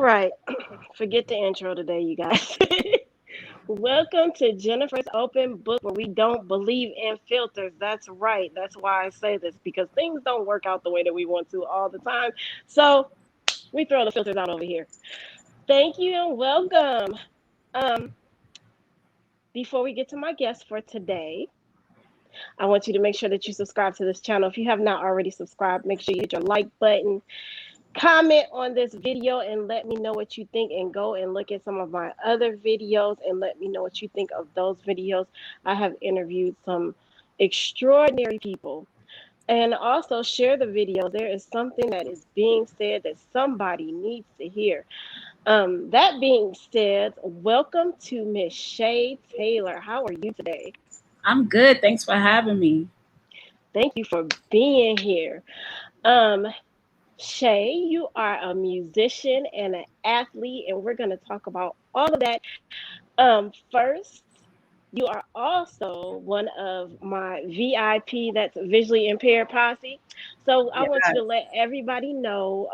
right. Forget the intro today, you guys. Welcome to Jinnerfer's Open Book, where we don't believe in filters. That's right. That's why I say this, because things don't work out the way that we want to all the time. So we throw the filters out over here. Thank you and welcome. Um, Before we get to my guest for today, I want you to make sure that you subscribe to this channel. If you have not already subscribed, make sure you hit your like button. Comment on this video and let me know what you think, and go and look at some of my other videos and let me know what you think of those videos. I have interviewed some extraordinary people. And also share the videos. There is something that is being said that somebody needs to hear. That being said, welcome to Miss Shay Taylor. How are you today? I'm good. Thanks for having me. Thank you for being here. Um, Shay, you are a musician and an athlete, and we're going to talk about all of that. First, you are also one of my VIP, that's visually impaired posse. So I want you to Yes. let everybody know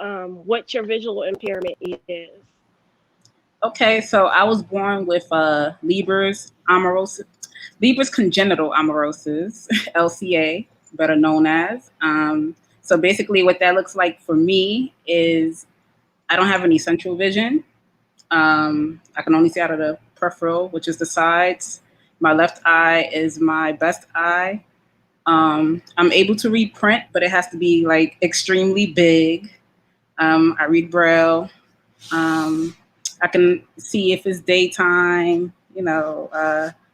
what your visual impairment is. Okay, so I was born with Leber's amaurosis, Leber's congenital amaurosis, LCA, better known as. So basically, what that looks like for me is I don't have any central vision. I can only see out of the peripheral, which is the sides. My left eye is my best eye. I'm able to read print, but it has to be like extremely big. I read Braille. Um, I can see if it's daytime,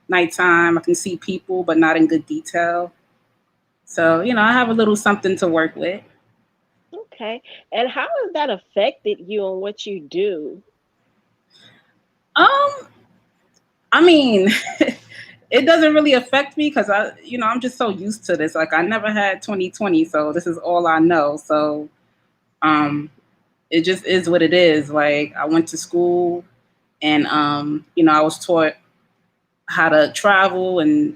nighttime. I can see people, but not in good detail. So, I have a little something to work with. Okay. And how has that affected you and what you do? Um, I mean, it doesn't really affect me because I'm just so used to this. Like I never had 2020, so this is all I know. So, um, it just is what it is. Like I went to school and I was taught how to travel and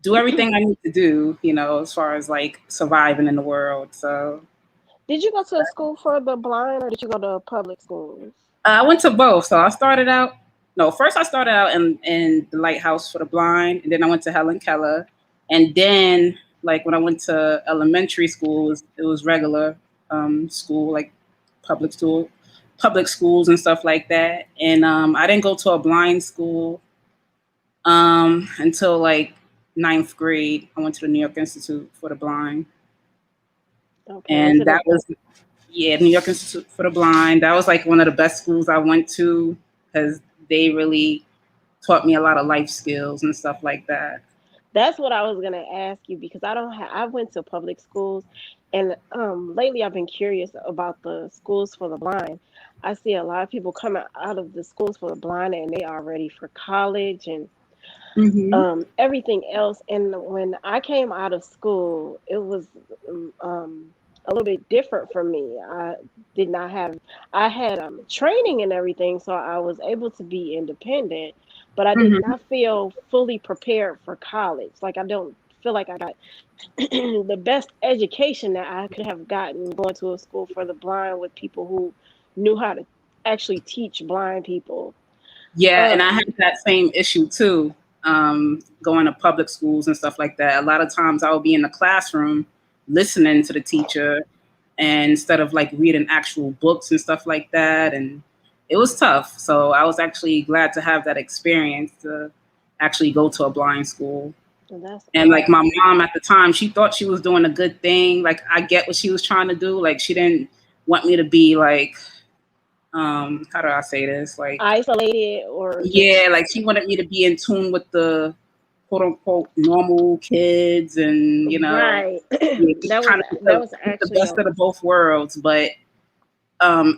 do everything I need to do, as far as like surviving in the world. So Did you go to a school for the blind, or did you go to public schools? I went to both. So I started out, no, first I started out in the Lighthouse for the Blind, and then I went to Helen Keller. And then, like, when I went to elementary school, it was regular school, like public school, public schools and stuff like that. And I didn't go to a blind school until like ninth grade. I went to the New York Institute for the Blind. Okay. Was And it a that was, yeah, New York Institute for the Blind. That was like one of the best schools I went to because they really taught me a lot of life skills and stuff like that. That's what I was gonna ask you, because I don't have. I went to public schools, and lately I've been curious about the schools for the blind. I see a lot of people coming out of the schools for the blind, and they are ready for college and Hmm. everything else. And when I came out of school, it was a little bit different for me. I did not have. I had training and everything, so I was able to be independent, but I did Hmm. not feel fully prepared for college. Like, I don't feel like I got the best education that I could have gotten going to a school for the blind with people who knew how to actually teach blind people. Yeah, and I Um, had that same issue too, going to public schools and stuff like that. A lot of times I would be in the classroom listening to the teacher and instead of like reading actual books and stuff like that. And it was tough. So I was actually glad to have that experience to actually go to a blind school. that's And like my awesome. mom at the time, she thought she was doing a good thing. Like I get what she was trying to do. Like she didn't want me to be like, how do I say this? Like, Isolated or just yeah, like she wanted me to be in tune with the quote unquote normal kids and, right. yeah, kind of That was get the actually best a of the both worlds. But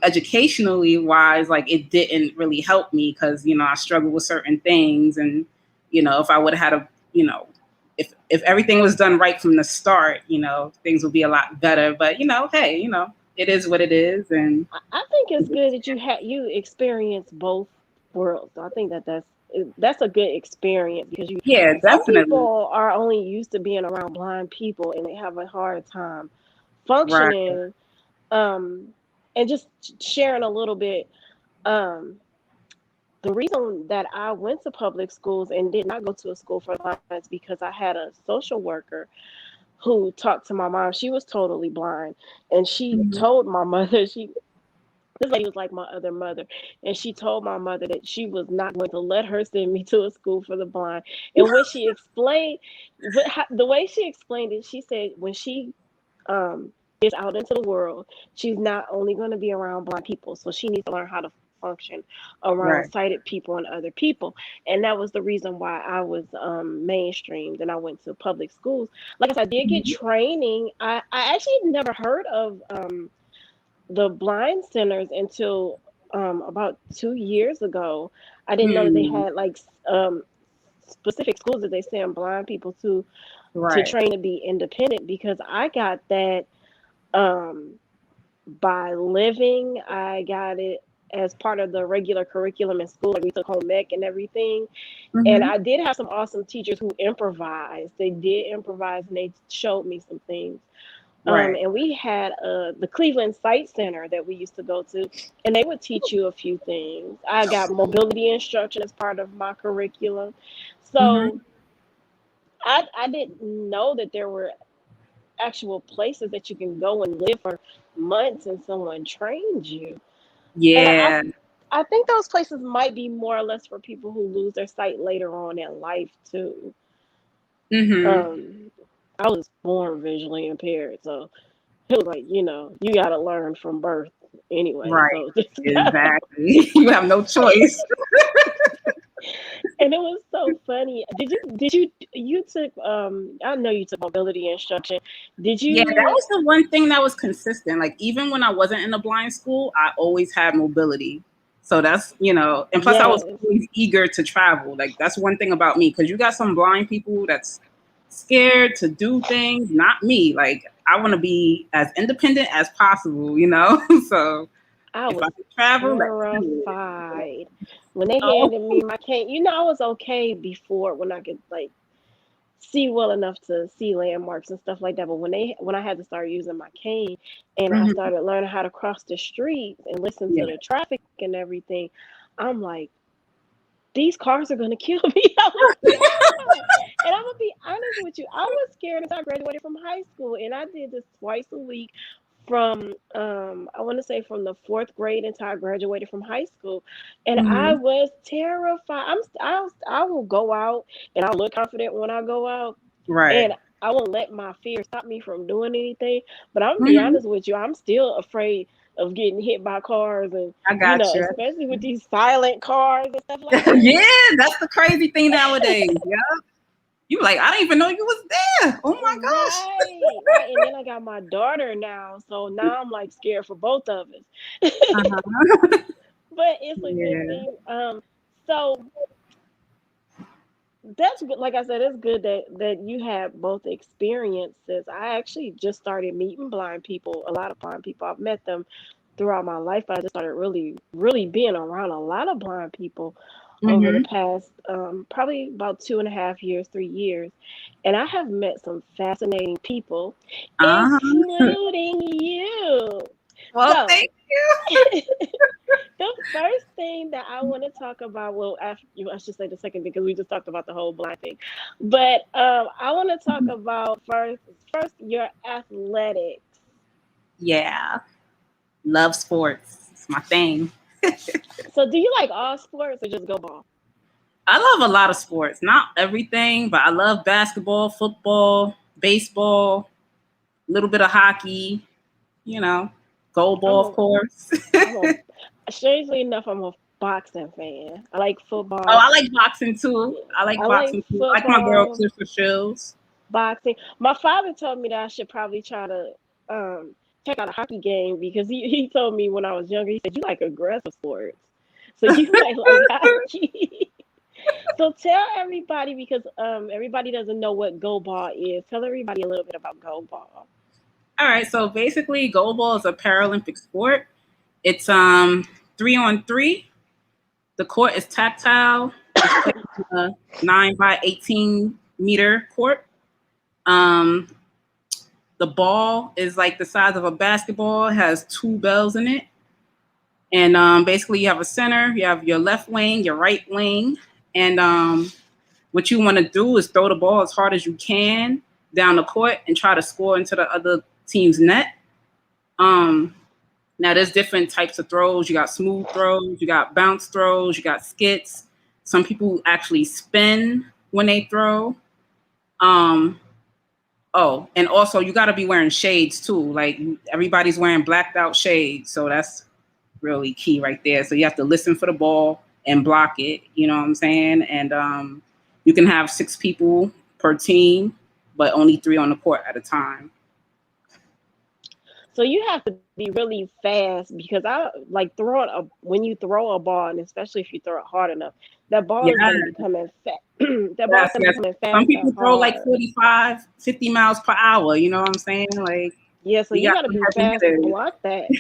educationally wise, like it didn't really help me because, I struggled with certain things. And, if I would have had if everything was done right from the start, things would be a lot better. But, hey, it is what it is. And I think it's good that you experience both worlds. I think that's a good experience, because you yeah, some definitely. people are only used to being around blind people and they have a hard time Right. functioning um and just sharing a little bit. Um, the reason that I went to public schools and did not go to a school for the blind is because I had a social worker who talked to my mom. She was totally blind, and she Mhm. told my mother, she this lady was like my other mother, and she told my mother that she was not going to let her send me to a school for the blind. And when she explained, the way she explained it, she said when she um, gets out into the world, she's not only going to be around blind people, so she needs to learn how to function around Right. sighted people and other people. And that was the reason why I was mainstreamed and I went to public schools. Like I said, I did get Mhm. training. I actually never heard of the blind centers until about 2 years ago. I didn't know that they Hmm. had like specific schools that they send blind people to Right. train to be independent, because I got that um, by living. I got it as part of the regular curriculum in school. Like we took home ec and everything. And Hmm. I did have some awesome teachers who improvised. They did improvise and they showed me some things. Right. And we had the Cleveland Sight Center that we used to go to, and they would teach you a few things. I got mobility instruction as part of my curriculum. So Hmm. I didn't know that there were actual places that you can go and live for months and someone trains you. And Yeah. I think those places might be more or less for people who lose their sight later on in life too. Hmm. Um, I was born visually impaired, so it was like, you got to learn from birth anyway. Right. So just gotta, Exactly. You have no choice. and it was so funny. You took I know you took mobility instruction. Did Yeah, that you? was the one thing that was consistent. Like even when I wasn't in a blind school, I always had mobility. So that's, and plus I was Yes, always eager to travel. Like that's one thing about me because you got some blind people that's scared to do things, not me. Like I want to be as independent as possible. So I if I was could travel, let's do it. terrified when they Oh, handed me my cane. I was okay before when I could like see well enough to see landmarks and stuff like that. But when I had to start using my cane and I mhm. started learning how to cross the streets and listen to Yeah. the traffic and everything, I'm like, these cars are gonna kill me. I was terrified. And I'm gonna be honest with you, I was scared until I graduated from high school, and I did this twice a week from I want to say from the fourth grade until I graduated from high school, and I Hmm. was terrified. I will go out and I'll look confident when I go out, Right. and I won't let my fear stop me from doing anything. But I'm gonna be Hmm. honest with you, I'm still afraid of getting hit by cars, and I got you. especially with these silent cars and stuff like that. Yeah, that's the crazy thing nowadays. Yeah. You like, I didn't even know you was there. Oh my gosh. Right, right. And then I got my daughter now, so now I'm like scared for both of us. Uh-huh. But it's a good Yeah. thing. So that's good. Like I said, it's good that you had both experiences. I actually just started meeting blind people, a lot of blind people. I've met them throughout my life, but I just started really, really being around a lot of blind people over the Mm-hmm. past probably about 2.5 years, 3 years. And I have met some fascinating people, Uh-huh. including you. Well, So thank you. the first thing that I want to talk about, well, after you, I should say the second thing because we just talked about the whole blind thing, but I want to talk about first your athletics. Yeah. Love sports. It's my thing. So, do you like all sports or just go ball? I love a lot of sports. Not everything, but I love basketball, football, baseball, a little bit of hockey, you know, goal I'm ball, of a, course. I'm a, strangely enough, I'm a boxing fan. I like Oh, football. I like boxing too. I like I like boxing too. I like my girl football, Clifford Shields. boxing. My father told me that I should probably try to check out a hockey game because he told me when I was younger, he said, you like aggressive sports. So you might like hockey. So tell everybody, because everybody doesn't know what go ball is. Tell everybody a little bit about go ball. All right, so basically, goalball is a Paralympic sport. It's 3-on-3. The court is tactile. It's played on a 9 by 18 meter court. Um, the ball is like the size of a basketball. It has two bells in it. And basically, you have a center, you have your left wing, your right wing, and what you want to do is throw the ball as hard as you can down the court and try to score into the other team's net. Um, Now, there's different types of throws. You got smooth throws, you got bounce throws, you got skits. Some people actually spin when they throw. Um, oh, and also you got to be wearing shades too. Like everybody's wearing blacked out shades, so that's really key right there. So you have to listen for the ball and block it. You know what I'm saying? And you can have 6 people per team, but only 3 on the court at a time. So you have to be really fast because I like throwing a when you throw a ball, and especially if you throw it hard enough, that ball Yeah, is going to be coming fast. That ball is yes, going to be yes. coming Some fast and people throw like hard. 45, 50 miles per hour. You know what I'm saying? Like Yeah, so we you got got to some be heavy fast to hitters. block that.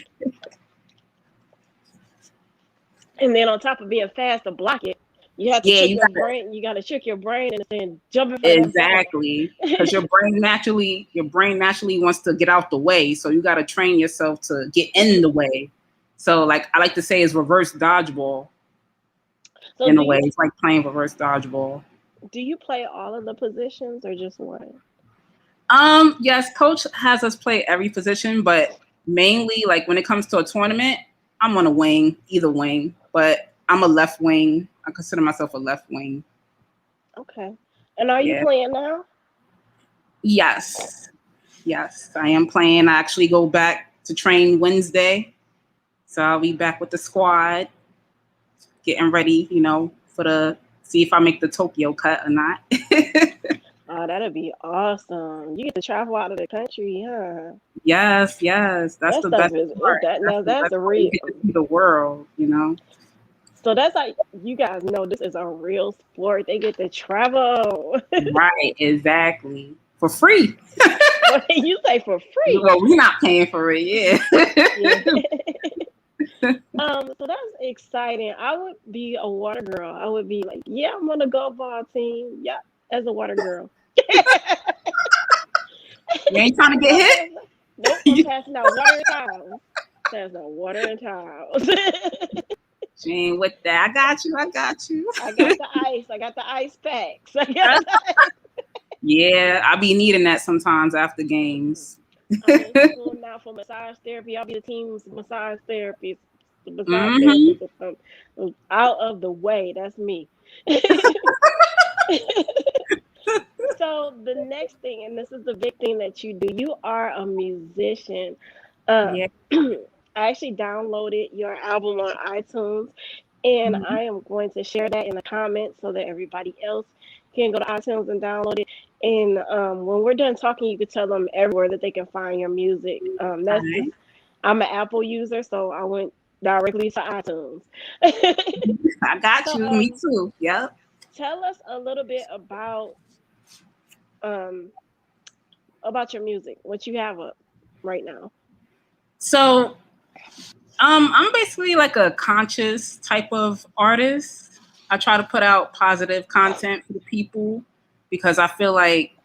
And then on top of being fast to block it, you have to Yeah, trick you your got brain. You got to trick your brain and then jumping for that ball. exactly because your brain naturally wants to get out the way. So you got to train yourself to get in the way. So like I like to say, is reverse dodgeball So in a way. It's like playing reverse dodgeball. do you play all of the positions or just one? Yes, coach has us play every position, but mainly like when it comes to a tournament, I'm on a wing, either wing, but I'm a left wing. I consider myself a left wing. Okay. And are you Yeah. playing now? Yes. Yes, I am playing. I actually go back to train Wednesday. So I'll be back with the squad, getting ready, for the see if I make the Tokyo cut or not. Oh, that'd be awesome. You get to travel out of the country, huh? Yes, yes. That's That the stuff best is part. that That's now the that's best a part. You real. get to see the world. So that's like you guys know this is a real sport. They get to travel. Right, exactly. For free. You say for free. Well, we're not paying for it, Yeah. yeah. So that's exciting. I would be a water girl. I would be like, yeah, I'm on the golf ball team. Yeah, as a water girl. You ain't trying to get I'm hit? passing. Nope, I'm passing out water and towels. Passing out water and towels. She ain't with that. I got you. I got you. I got the ice. I got the ice packs. I got Yeah, I be needing that sometimes after games. I'm in school now for massage therapy. I'll be the team's massage therapist. The massage Hmm. therapist will come out of the way. That's me. So the next thing, and this is the big thing that you do, you are a musician. Yeah. I actually downloaded your album on iTunes, and Mhm. I am going to share that in the comments so that everybody else can go to iTunes and download it. And when we're done talking, you can tell them everywhere that they can find your music. All That's just right. I'm an Apple user, so I went directly to iTunes. I got So you. Me too. Yep. tell us a little bit um, about your music, what you have up right now. So, I'm basically like a conscious type of artist. I try to put out positive content for the people because I feel like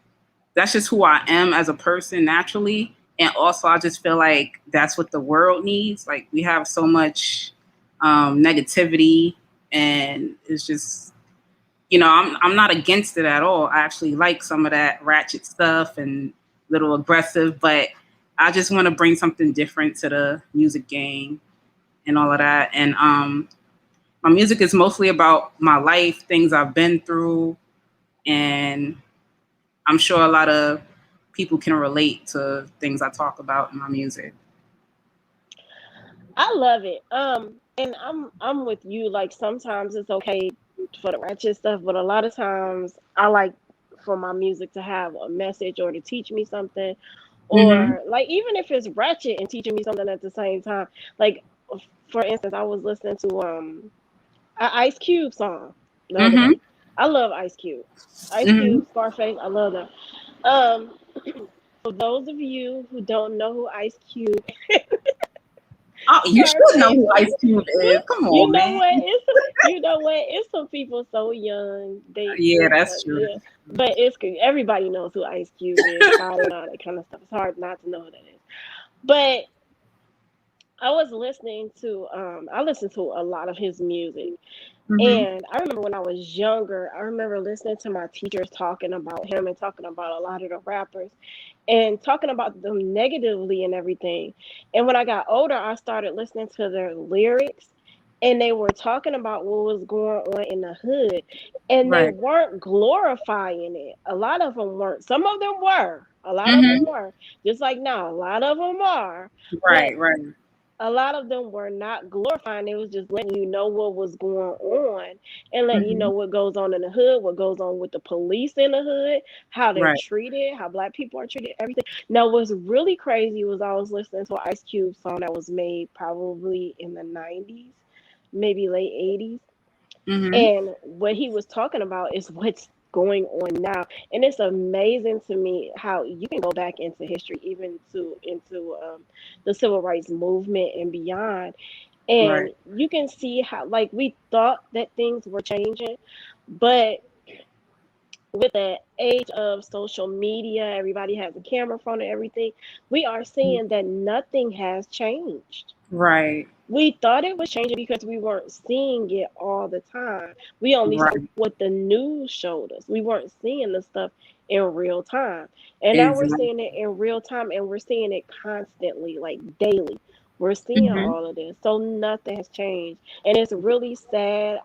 that's just who I am as a person naturally. And also, I just feel like that's what the world needs. Like, we have so much negativity, and it's just, I'm not against it at all. I actually like some of that ratchet stuff and little aggressive, but I just want to bring something different to the music game and all of that. And my music is mostly about my life, things I've been through, and I'm sure a lot of people can relate to things I talk about in my music. I love it. And I'm with you. Like sometimes it's okay for the ratchet stuff, but a lot of times I like for my music to have a message or to teach me something, Hmm. or like even if it's ratchet and teaching me something at the same time. Like for instance, I was listening to an Ice Cube song the other Hmm. day. I love Ice Cube. Ice Hmm. Cube, Scarface, I love them. Um, for those of you who don't know who Ice Cube, Oh, you should know Scarface, who Ice Cube is. Come you on, know man. what? You know what? It's some people so young. Yeah, that's true. Yeah, but it's everybody knows who Ice Cube is, Kyle and all that kind of stuff. It's hard not to know who that is. But I was listening to I listened to a lot of his music. Mhm. And I remember when I was younger, I remember listening to my teachers talking about him and talking about a lot of the rappers and talking about them negatively and everything. And when I got older, I started listening to their lyrics and they were talking about what was going on in the hood and they Right. weren't glorifying it. A lot of them weren't. Some of them were. A lot of them Mhm. were. Just like now, a lot of them are. But Right. Right. a lot of them were not glorifying. It was just letting you know what was going on and letting you know Mhm. what goes on in the hood, what goes on with the police in the hood, how they're Right. treated, how black people are treated, everything. Now, what's really crazy was I was listening to an Ice Cube song that was made probably in the 90s, maybe late 80s. Mhm. And what he was talking about is what's going on now. And it's amazing to me how you can go back into history, even to into the civil rights movement and beyond, and Right. you can see how like we thought that things were changing, but with the age of social media, everybody has a camera phone and everything, we are seeing that nothing has changed. Right. We thought it was changing because we weren't seeing it all the time. We only saw Right. what the news showed us. We weren't seeing the stuff in real time. And now we're Exactly. seeing it in real time and we're seeing it constantly, like daily. We're seeing Mhm. all of this. So nothing has changed. And it's really sad.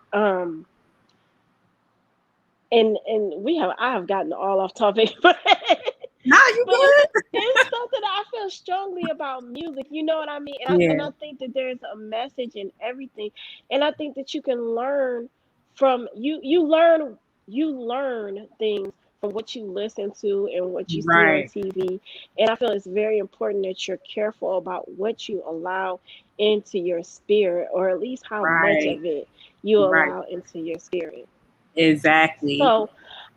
And we have I have gotten all off topic, but Nah, you good. it's something I feel strongly about music. You know what I mean? And Yeah. I think that there's a message in everything, and I think that you can learn from you. You learn things from what you listen to and what you see on Right. TV. And I feel it's very important that you're careful about what you allow into your spirit, or at least how much Right. of it you Right. allow into your spirit. Exactly. So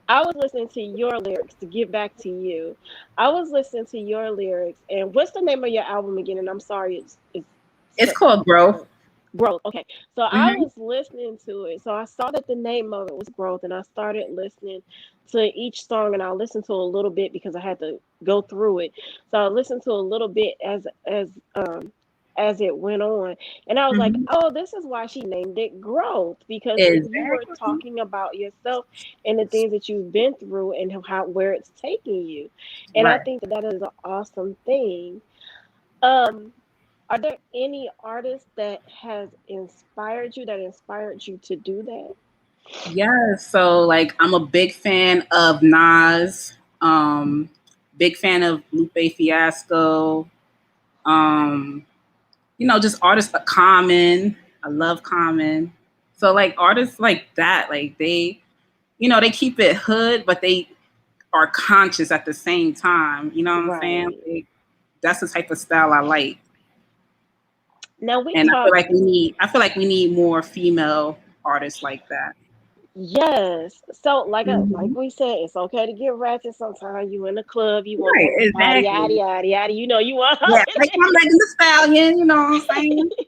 I was listening to your lyrics to get back to you. I was listening to your lyrics, and what's the name of your album again? And I'm sorry, it's It's so, called growth. so growth. Okay, so I Mhm. was listening to it, so I saw that the name of it was growth, and I started listening to each song, and I listened to a little bit because I had to go through it. So I listened to a little bit as it went on, and I was like, Mhm. oh, this is why she named it growth, because you were Exactly. talking about yourself and the things that you've been through and how where it's taking you. And I Right. think that that is an awesome thing. Um, are there any artists that that inspired you to do that? Yeah. So like I'm a big fan of Nas. Big fan of Lupe Fiasco. Um, just artists like Common. I love Common. So like artists like that, like they keep it hood, but they are conscious at the same time. You know what I'm saying? Right. Like, that's the type of style I like. Now we And talk. I feel like we need more female artists like that. Yes. So like Hmm. we said, it's okay to get ratchet sometimes. You in the club, you want Right, everybody yada exactly. yada yada. You know you want all Yeah, of like I'm Megan Thee Stallion, you know what I'm saying? that.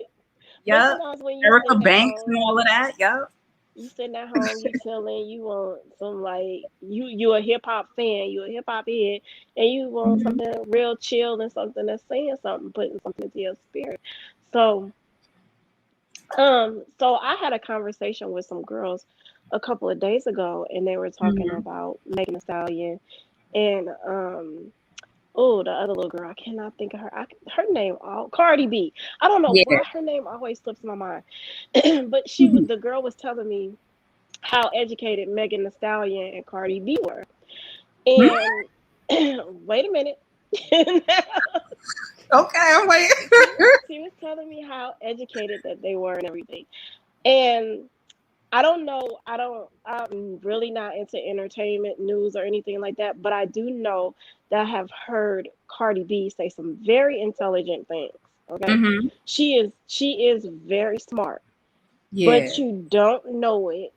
But Yep. sometimes when you Erica sitting at Banks and home, all of that. Yep. you sitting at home, you chilling, you want some like you a hip hop fan, you a hip hop head, and you want Hmm. something real chill and something that's saying something, putting something into your spirit. So so I had a conversation with some girls a couple of days ago, and they were talking Hmm. about Megan Thee Stallion and oh, the other little girl, I cannot think of her. Her name, Cardi B. I don't know Yeah. why her name always slips my mind, but Hmm. the girl was telling me how educated Megan Thee Stallion and Cardi B were. And wait a minute. Okay, I'm waiting. She was telling me how educated that they were and everything. And I don't know. I'm really not into entertainment news or anything like that, but I do know that I have heard Cardi B say some very intelligent things. Okay. Hmm. She is very smart, but Yeah. you don't know it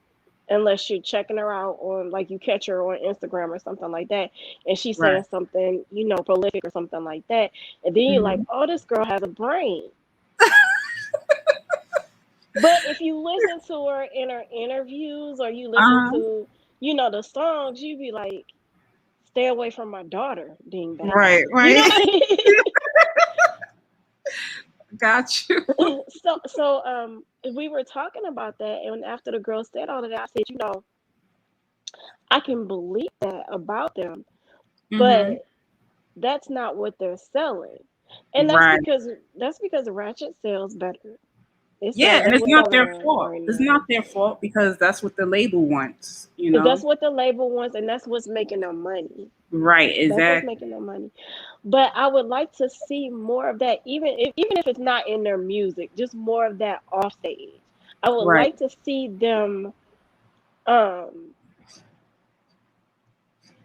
unless you're checking her out on like you catch her on Instagram or something like that, and she's Right. saying something prolific or something like that, and then you're like, Hmm. oh, this girl has a brain. But if you listen to her in her interviews or you listen Uh-huh. to the songs, you be like, stay away from my daughter, dingbat. Right, You right. know. Got you. So we were talking about that, and after the girl said all of that, I said, I can believe that about them, Mm-hmm. but that's not what they're selling. And Right. that's because Ratchet sells better. It Yeah, sells and better. it's What's not selling their on fault. right It's now? not their fault because that's what the label wants, you That's know? what the label wants, and that's what's making them money. Right, That's what's exactly. making them money. But I would like to see more of that, even if it's not in their music, just more of that off stage. I would Right. like to see them um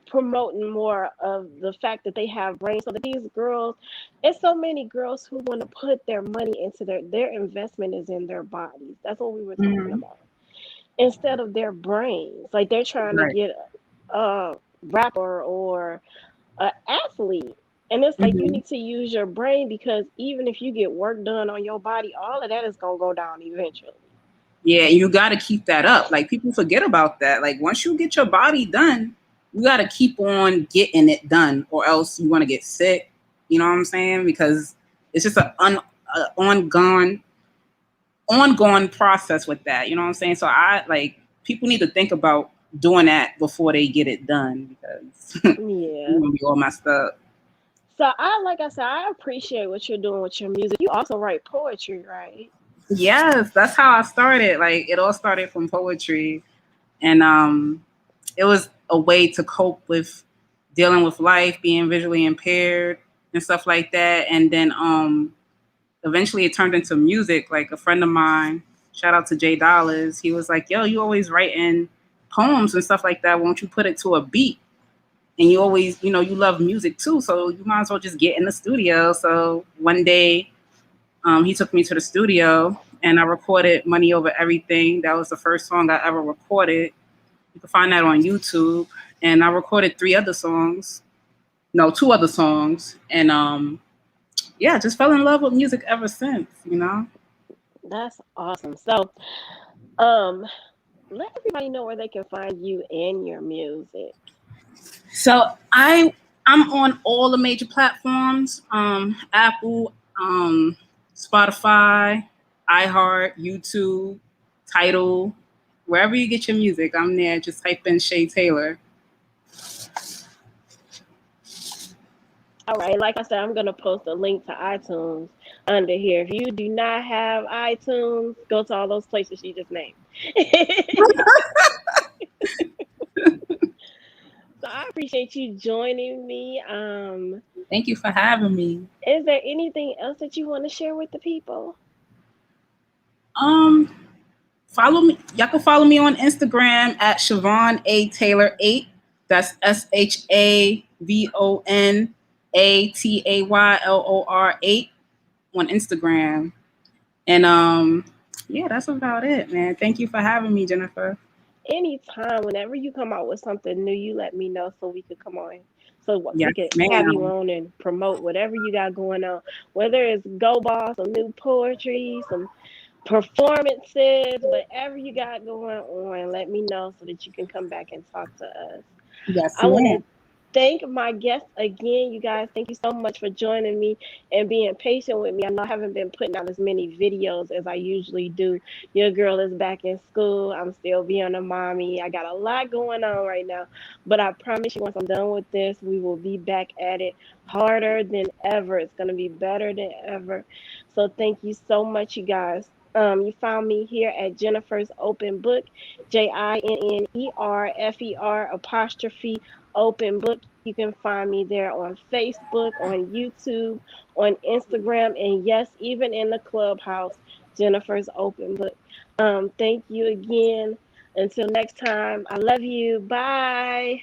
promoting more of the fact that they have brains, so that these girls, it's so many girls who want to put their money into their investment is in their bodies. That's what we were talking Mm-hmm. about. Instead of their brains, like they're trying to Right. get a rapper or an athlete. And it's like you Mm-hmm. need to use your brain, because even if you get work done on your body, all of that is gonna go down eventually. Yeah, and you got to keep that up. Like people forget about that. Like once you get your body done, you got to keep on getting it done, or else you want to get sick. You know what I'm saying? Because it's just a ongoing process with that. You know what I'm saying? So I like people need to think about doing that before they get it done because you're Yeah. gonna be all messed up. So like I said, I appreciate what you're doing with your music. You also write poetry, right? Yes, that's how I started. Like it all started from poetry, and it was a way to cope with dealing with life, being visually impaired and stuff like that. And then eventually it turned into music. Like a friend of mine, shout out to Jay Dollars, he was like, "Yo, you always writing poems and stuff like that. Won't you put it to a beat? And you always, you love music too, so you might as well just get in the studio." So one day, he took me to the studio and I recorded "Money Over Everything." That was the first song I ever recorded. You can find that on YouTube. And I recorded three other songs, no, two other songs, and yeah, just fell in love with music ever since. That's awesome. So, um, let everybody know where they can find you and your music. So I'm on all the major platforms, Apple, Spotify, iHeart, YouTube, Tidal, wherever you get your music, I'm there. Just type in Shay Taylor. All right, like I said, I'm gonna post a link to iTunes under here. If you do not have iTunes, go to all those places you just named. So I appreciate you joining me. Thank you for having me. Is there anything else that you want to share with the people? Um, Follow me. Y'all can follow me on Instagram at Siobhan A Taylor 8. That's SHAVONATAYLOR 8 on Instagram. And yeah, that's about it, man. Thank you for having me, Jinnerfer. Anytime, whenever you come out with something new, you let me know so we could come on, so we Yes, could have you ma'am. on and promote whatever you got going on. Whether it's Go Ball, some new poetry, some performances, whatever you got going on, let me know so that you can come back and talk to us. Yes, I want ma'am. to thank my guests again. You guys, thank you so much for joining me and being patient with me. I know I haven't been putting out as many videos as I usually do. Your girl is back in school. I'm still being a mommy. I got a lot going on right now, but I promise you, once I'm done with this, we will be back at it harder than ever. It's going to be better than ever. So thank you so much, you guys. You found me here at Jinnerfer's Open Book, JINNERFER apostrophe Open Book. You can find me there on Facebook, on YouTube, on Instagram, and yes, even in the clubhouse, Jinnerfer's Open Book. Thank you again. Until next time, I love you. Bye.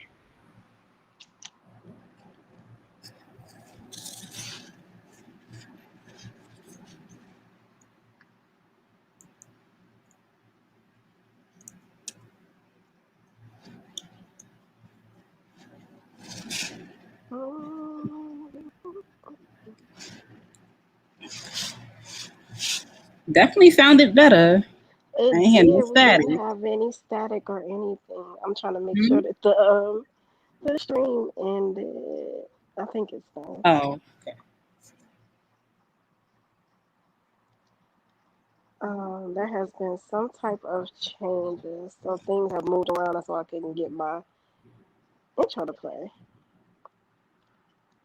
Definitely sounded better. I It ain't hear no did. We didn't static. have any static or anything. I'm trying to make sure Mhm. that the stream ended. I think it's done. Oh, okay. There has been some type of changes. So things have moved around so I couldn't get my intro to play.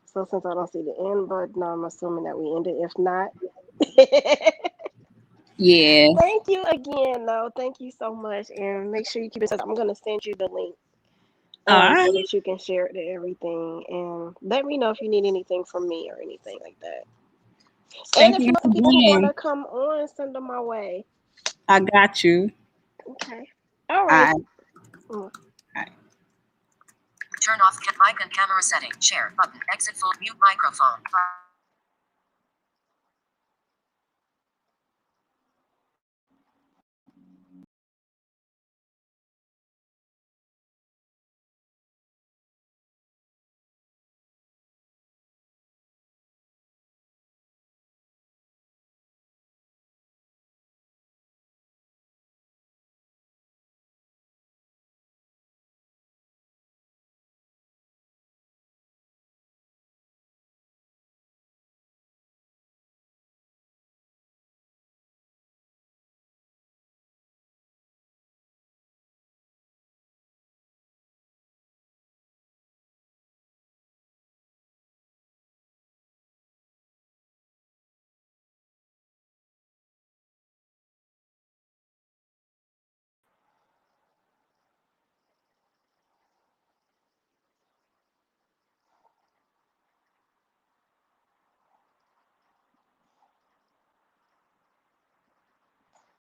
So since I don't see the end button, I'm assuming that we ended. If not, Yeah. thank you again, though. Thank you so much. And make sure you keep it. I'm going to send you the link All so right. that you can share it to everything. And let me know if you need anything from me or anything like that. And Thank if you you once know people who want again. to come on, send them my way. I got you. Okay. All All right. right. Mm. All right. Turn off mic and camera setting. Share button. Exit full mute microphone.